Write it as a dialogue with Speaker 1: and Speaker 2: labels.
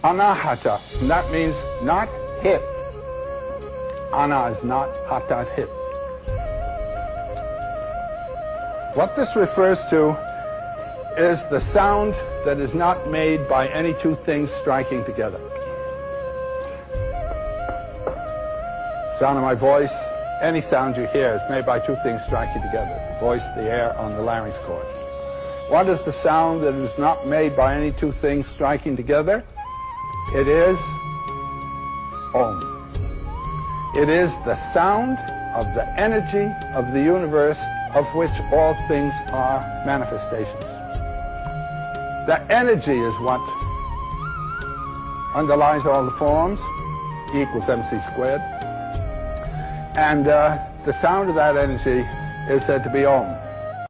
Speaker 1: Anahata, and that means not hip. Ana is not, hata is hip. What this refers to is the sound that is not made by any two things striking together. Sound of my voice, any sound you hear is made by two things striking together. The voice, the air on the larynx cord. What is the sound that is not made by any two things striking together? It is Om. It is the sound of the energy of the universe of which all things are manifestations. The energy is what underlies all the forms, E equals mc squared. And the sound of that energy is said to be Om.